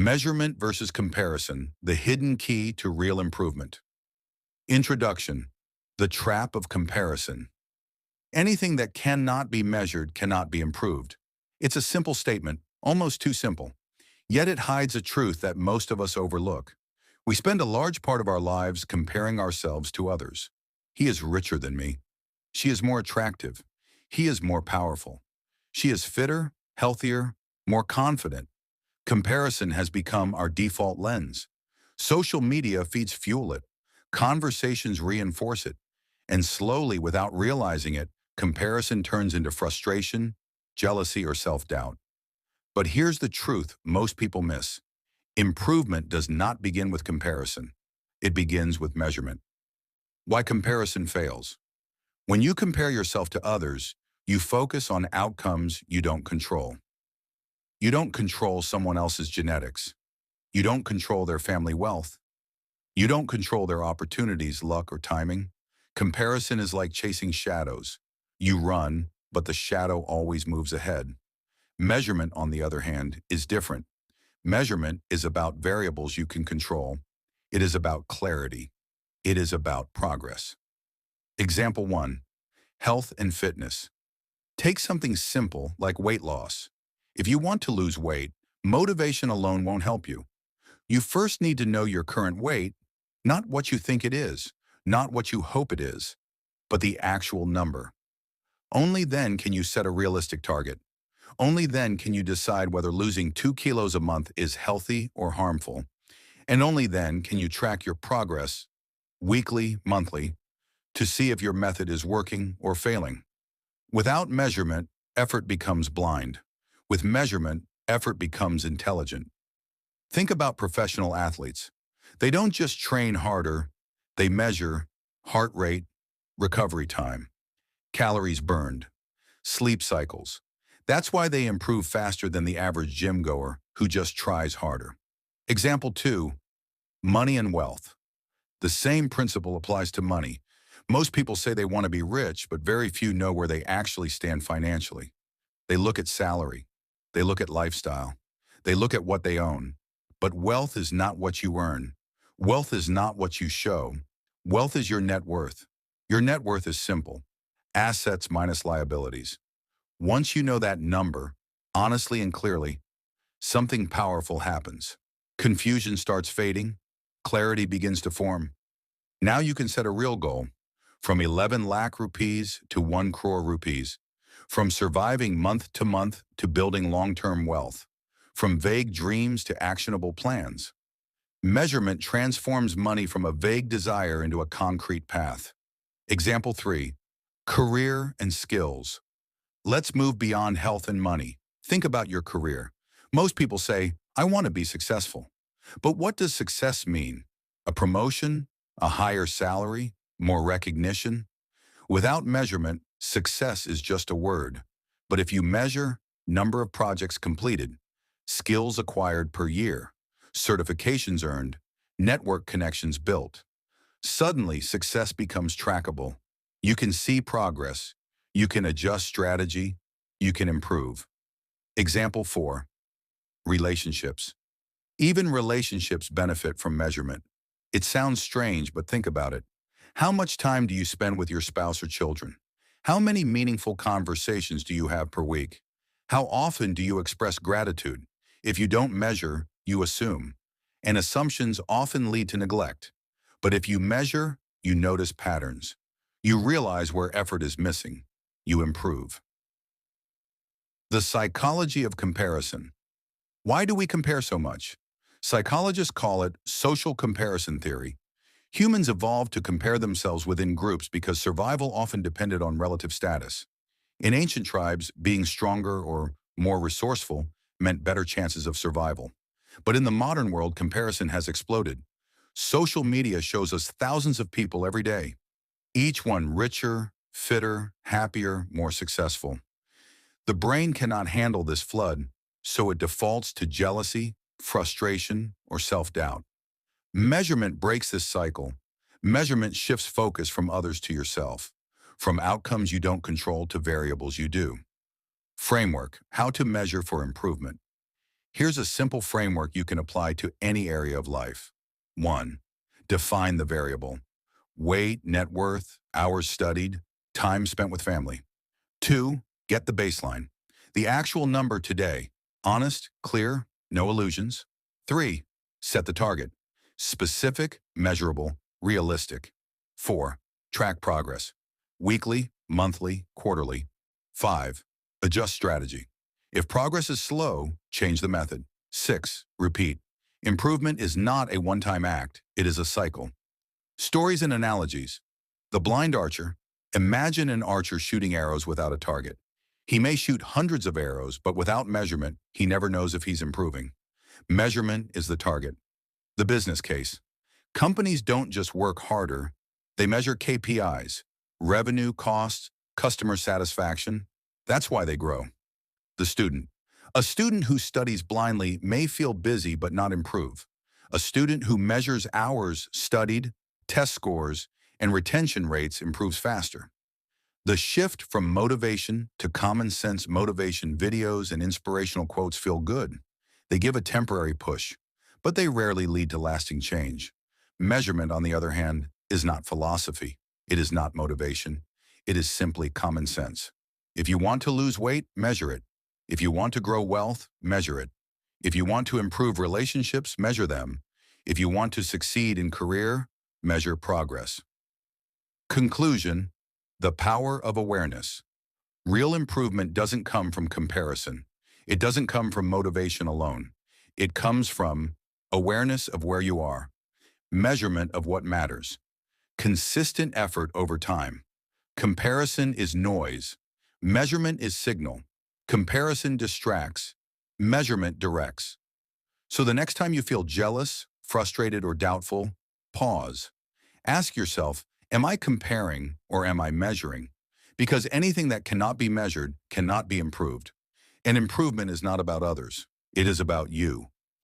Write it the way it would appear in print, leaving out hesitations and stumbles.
Measurement versus comparison, the hidden key to real improvement. Introduction, the trap of comparison. Anything that cannot be measured cannot be improved. It's a simple statement, almost too simple. Yet it hides a truth that most of us overlook. We spend a large part of our lives comparing ourselves to others. He is richer than me. She is more attractive. He is more powerful. She is fitter, healthier, more confident. Comparison has become our default lens. Social media feeds fuel it. Conversations reinforce it. And slowly, without realizing it, comparison turns into frustration, jealousy, or self-doubt. But here's the truth most people miss. Improvement does not begin with comparison. It begins with measurement. Why comparison fails? When you compare yourself to others, you focus on outcomes you don't control. You don't control someone else's genetics. You don't control their family wealth. You don't control their opportunities, luck, or timing. Comparison is like chasing shadows. You run, but the shadow always moves ahead. Measurement, on the other hand, is different. Measurement is about variables you can control. It is about clarity. It is about progress. Example 1. Health and fitness. Take something simple like weight loss. If you want to lose weight, motivation alone won't help you. You first need to know your current weight, not what you think it is, not what you hope it is, but the actual number. Only then can you set a realistic target. Only then can you decide whether losing 2 kilos a month is healthy or harmful. And only then can you track your progress, weekly, monthly, to see if your method is working or failing. Without measurement, effort becomes blind. With measurement, effort becomes intelligent. Think about professional athletes. They don't just train harder, they measure heart rate, recovery time, calories burned, sleep cycles. That's why they improve faster than the average gym goer who just tries harder. Example 2, money and wealth. The same principle applies to money. Most people say they want to be rich, but very few know where they actually stand financially. They look at salary. They look at lifestyle. They look at what they own. But wealth is not what you earn. Wealth is not what you show. Wealth is your net worth. Your net worth is simple. Assets minus liabilities. Once you know that number, honestly and clearly, something powerful happens. Confusion starts fading. Clarity begins to form. Now you can set a real goal. From 11 lakh rupees to 1 crore rupees. From surviving month to building long-term wealth. From vague dreams to actionable plans. Measurement transforms money from a vague desire into a concrete path. Example 3, career and skills. Let's move beyond health and money. Think about your career. Most people say, I want to be successful. But what does success mean? A promotion? A higher salary? More recognition? Without measurement, success is just a word. But if you measure number of projects completed, skills acquired per year, certifications earned, network connections built, suddenly success becomes trackable. You can see progress. You can adjust strategy. You can improve. Example 4, relationships. Even relationships benefit from measurement. It sounds strange, but think about it. How much time do you spend with your spouse or children? How many meaningful conversations do you have per week? How often do you express gratitude? If you don't measure, you assume. And assumptions often lead to neglect. But if you measure, you notice patterns. You realize where effort is missing. You improve. The psychology of comparison. Why do we compare so much? Psychologists call it social comparison theory. Humans evolved to compare themselves within groups because survival often depended on relative status. In ancient tribes, being stronger or more resourceful meant better chances of survival. But in the modern world, comparison has exploded. Social media shows us thousands of people every day, each one richer, fitter, happier, more successful. The brain cannot handle this flood, so it defaults to jealousy, frustration, or self-doubt. Measurement breaks this cycle. Measurement shifts focus from others to yourself, from outcomes you don't control to variables you do. Framework, how to measure for improvement. Here's a simple framework you can apply to any area of life. 1. Define the variable. Weight, net worth, hours studied, time spent with family. 2. Get the baseline. The actual number today. Honest, clear, no illusions. 3. Set the target. Specific, measurable, realistic. 4. Track progress. Weekly, monthly, quarterly. 5. Adjust strategy. If progress is slow, change the method. 6. Repeat. Improvement is not a one-time act, it is a cycle. Stories and analogies. The blind archer. Imagine an archer shooting arrows without a target. He may shoot hundreds of arrows, but without measurement, he never knows if he's improving. Measurement is the target. The business case. Companies don't just work harder, they measure KPIs, revenue, costs, customer satisfaction. That's why they grow. The student. A student who studies blindly may feel busy but not improve. A student who measures hours studied, test scores, and retention rates improves faster. The shift from motivation to common sense motivation videos and inspirational quotes feel good. They give a temporary push, but they rarely lead to lasting change. Measurement, on the other hand, is not philosophy. It is not motivation. It is simply common sense. If you want to lose weight, measure it. If you want to grow wealth, measure it. If you want to improve relationships, measure them. If you want to succeed in career, measure progress. Conclusion: the power of awareness. Real improvement doesn't come from comparison. It doesn't come from motivation alone. It comes from awareness of where you are, measurement of what matters, consistent effort over time. Comparison is noise. Measurement is signal. Comparison distracts. Measurement directs. So the next time you feel jealous, frustrated, or doubtful, pause. Ask yourself, am I comparing or am I measuring? Because anything that cannot be measured cannot be improved. And improvement is not about others. It is about you.